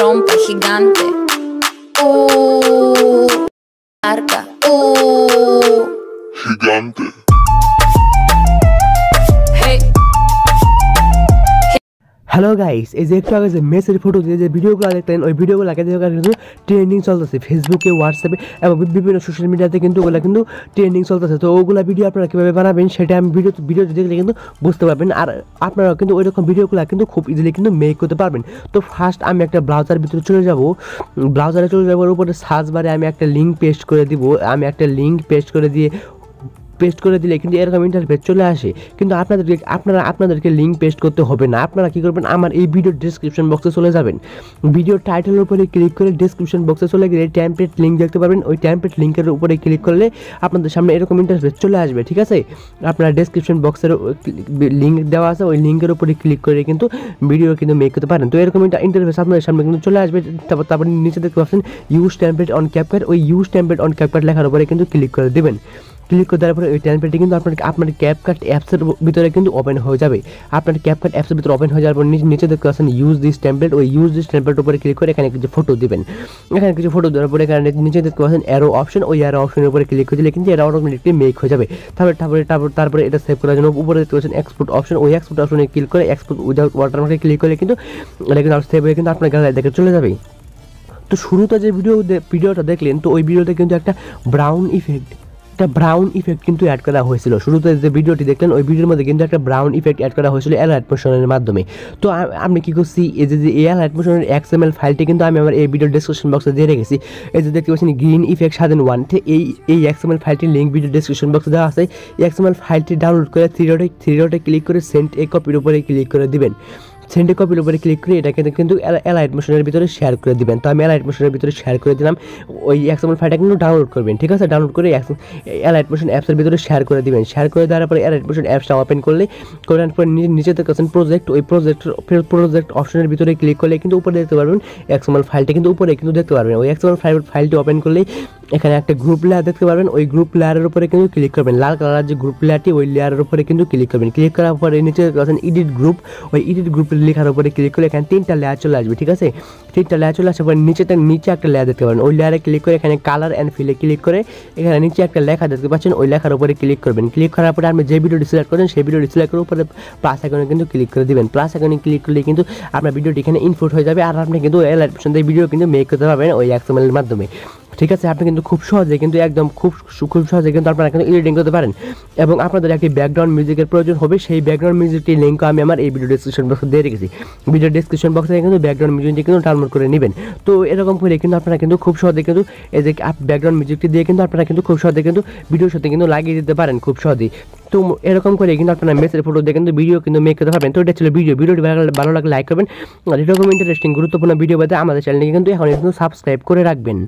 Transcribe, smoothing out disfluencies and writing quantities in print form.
rompe gigante. Arca. Gigante. Hey. Hello guys, এই যে একটু আগে যে মেসির ফটো দিয়ে যে ভিডিওগুলো দেখলেন, ওই ভিডিওগুলো আগে কিন্তু ট্রেন্ডিং চলতেছে ফেসবুকে, হোয়াটসঅ্যাপে এবং বিভিন্ন সোশ্যাল মিডিয়াতে কিন্তু ওগুলো কিন্তু ট্রেন্ডিং চলতেছে। তো ওগুলো ভিডিও আপনারা কীভাবে বানাবেন সেটা আমি ভিডিওতে দেখলে কিন্তু বুঝতে পারবেন। আর আপনারা কিন্তু ওইরকম ভিডিওগুলো কিন্তু খুব ইজিলি কিন্তু মেক করতে পারবেন। তো ফার্স্ট আমি একটা ব্রাউজার ভিতরে চলে যাব, ব্রাউজারে চলে যাওয়ার উপরে সার্চ বারে আমি একটা লিঙ্ক পেস্ট করে দিব। আমি একটা লিঙ্ক পেস্ট করে দিলে কিন্তু এরকম ইন্টারফেস চলে আসে। কিন্তু আপনাদেরকে লিঙ্ক পেস্ট করতে হবে না। আপনারা কী করবেন, আমার এই ভিডিওর ডেসক্রিপশন বক্সে চলে যাবেন। ভিডিওর টাইটেলের উপরে ক্লিক করে ডেসক্রিপশন বক্সে চলে গেলে টেমপ্লেট লিঙ্ক দেখতে পারবেন। ওই টেমপ্লেট লিঙ্কের উপরে ক্লিক করলে আপনাদের সামনে এরকম ইন্টারফেস চলে আসবে। ঠিক আছে, আপনারা ডেসক্রিপশন বক্সের লিঙ্ক দেওয়া আছে, ওই লিঙ্কের উপরে ক্লিক করে কিন্তু ভিডিও কিন্তু মেক করতে পারেন। তো এরকম ইন্টারফেস আপনাদের সামনে কিন্তু চলে আসবে। তারপর নিচে দেখতে পাচ্ছেন ইউজ টেমপ্লেট অন ক্যাপকাট। ওই ইউজ টেমপ্লেট অন ক্যাপকাট লেখার উপরে কিন্তু ক্লিক করে দেবেন। ক্লিক করে দেওয়ার পরে ওই টেমপ্লেটটি কিন্তু আপনার ক্যাপকাট অ্যাপসের ভিতরে কিন্তু ওপেন হয়ে যাবে। আপনার ক্যাপকাট অ্যাপসের ভিতরে ওপেন হয়ে যাওয়ার পর নিচে দেখতে পাচ্ছেন ইউজ দিস টেমপ্লেট। ওই ইউজ দিস টেমপ্লেট উপরে ক্লিক করে এখানে কিছু ফটো দিবেন। এখানে কিছু ফটো দেওয়ার পরে এখানে নিচে দেখতে পাচ্ছেন অ্যারো অপশন। ওই অ্যারো অপশনের উপরে ক্লিক করে দিলে কিন্তু এটা অটোমেটিকলি মেক হয়ে যাবে। তারপরে এটা সেভ করার জন্য উপরে দেখতে পাচ্ছেন এক্সপোর্ট অপশন। ওই এক্সপোর্ট অপশনে ক্লিক করে এক্সপোর্ট উইদাউট ওয়াটারমার্কে ক্লিক করলে কিন্তু এটা কিন্তু সেভ হয়ে কিন্তু আপনার গ্যালারি দেখে চলে যাবে। তো শুরুতে যে ভিডিওটা দেখলেন, তো ওই ভিডিওতে কিন্তু একটা ব্রাউন ইফেক্ট কিন্তু অ্যাড করা হয়েছিল। শুরুতে যে ভিডিওটি দেখলেন, ওই ভিডিওর মধ্যে কিন্তু একটা ব্রাউন ইফেক্ট অ্যাড করা হয়েছিল অ্যালাইট মোশনের মাধ্যমে। তো আমি কি করছি, এই যে অ্যালাইট মোশনের XML ফাইলটি কিন্তু আমি আমার এই ভিডিও ডেসক্রিপশন বক্সে দিয়ে রেখেছি। এই যে দেখতে পাচ্ছেন গ্রিন ইফেক্ট স্বাধীন 1, এই XML ফাইলটির লিঙ্ক ভিডিও ডেসক্রিপশন বক্সে দেওয়া আছে। এই XML ফাইলটি ডাউনলোড করে থ্রি ডটে ক্লিক করে সেন্ড এ কপির উপরে ক্লিক করে দিবেন। সেন্ড কপির উপরে ক্লিক করে এটাকে কিন্তু অ্যালাইট মোশনের ভিতরে শেয়ার করে দিবেন। তো আমি অ্যালাইট মোশনের ভিতরে শেয়ার করে দিলাম। ওই XML ফাইলটা কিন্তু ডাউনলোড করবেন। ঠিক আছে, ডাউনলোড করে অ্যালাইট মোশন অ্যাপসের ভিতরে শেয়ার করে দিবেন। শেয়ার করে দেওয়ার পরে অ্যালাইট মোশন অ্যাপসটা ওপেন করার পরে নিচে দেখছেন প্রজেক্ট। ওই প্রজেক্ট অপশনের ভিতরে ক্লিক করলে কিন্তু উপরে দেখতে পারবেন XML ফাইলটা কিন্তু উপরে কিন্তু দেখতে পারবেন। ওই XML ফাইলটি ওপেন করলেই এখানে একটা গ্রুপ লেয়ার দেখতে পারবেন। ওই গ্রুপ লেয়ারের উপরে কিন্তু ক্লিক করবেন। লাল কালার যে গ্রুপ লেয়ারটি, ওই লেয়ারের উপরে কিন্তু ক্লিক করবেন। ক্লিক করার পরে নিচে দেখছেন এডিট গ্রুপ। ওই এডিট গ্রুপের লেখার উপরে ক্লিক করলে এখানে 3টা লেয়ার চলে আসবে। ঠিক আছে, 3টা লেয়ার চলে আসার পরে নিচে একটা লেয়ার দেখতে পাবেন। ওই লেয়ারে ক্লিক করে এখানে কালার অ্যান্ড ফিলে ক্লিক করে এখানে নিচে একটা লেখা দেখতে পাচ্ছেন, ওই লেখার উপরে ক্লিক করবেন। ক্লিক করার পরে আপনি যে ভিডিওটি সিলেক্ট করেন সেই ভিডিওটি সিলেক্ট করে উপরে প্লাস আইকনে কিন্তু ক্লিক করে দিবেন। প্লাস আইকনে ক্লিক করলে কিন্তু আপনার ভিডিওটি এখানে ইনপুট হয়ে যাবে। আর আপনি কিন্তু অ্যালাইট মোশন দিয়ে ভিডিও কিন্তু মেক করতে পারবেন ওই XML এর মাধ্যমে। ঠিক আছে, আপনি কিন্তু খুব সহজে কিন্তু খুব সহজে কিন্তু আপনারা কিন্তু এডিটিং করতে পারেন। এবং আপনাদের একটি ব্যাকগ্রাউন্ড মিউজিকের প্রয়োজন হবে। সেই ব্যাকগ্রাউন্ড মিউজিকটির লিঙ্ক আমি আমার এই ভিডিও ডেসক্রিপশন বক্সে দিয়ে রেখেছি। ভিডিও ডেসক্রিপশন বক্সে কিন্তু ব্যাকগ্রাউন্ড মিউজিকটি কিন্তু ডাউনলোড করে নেবেন। তো এরকম করে কিন্তু আপনারা কিন্তু খুব সহজে কিন্তু এই যে ব্যাকগ্রাউন্ড মিউজিকটি দিয়ে কিন্তু আপনারা কিন্তু খুব সহজে কিন্তু ভিডিওর সাথে কিন্তু লাগিয়ে দিতে পারেন খুব সহজেই। তো এরকম করে কিন্তু আপনারা মেসের ফটো দিয়ে কিন্তু ভিডিও কিন্তু মেক করতে পারবেন। তো এটা ছিল ভিডিওটি ভালো লাগলে লাইক করবেন। আর এরকম ইন্টারেস্টিং গুরুত্বপূর্ণ ভিডিও পেতে আমাদের চ্যানেলটিকে কিন্তু এখন সাবস্ক্রাইব করে রাখবেন।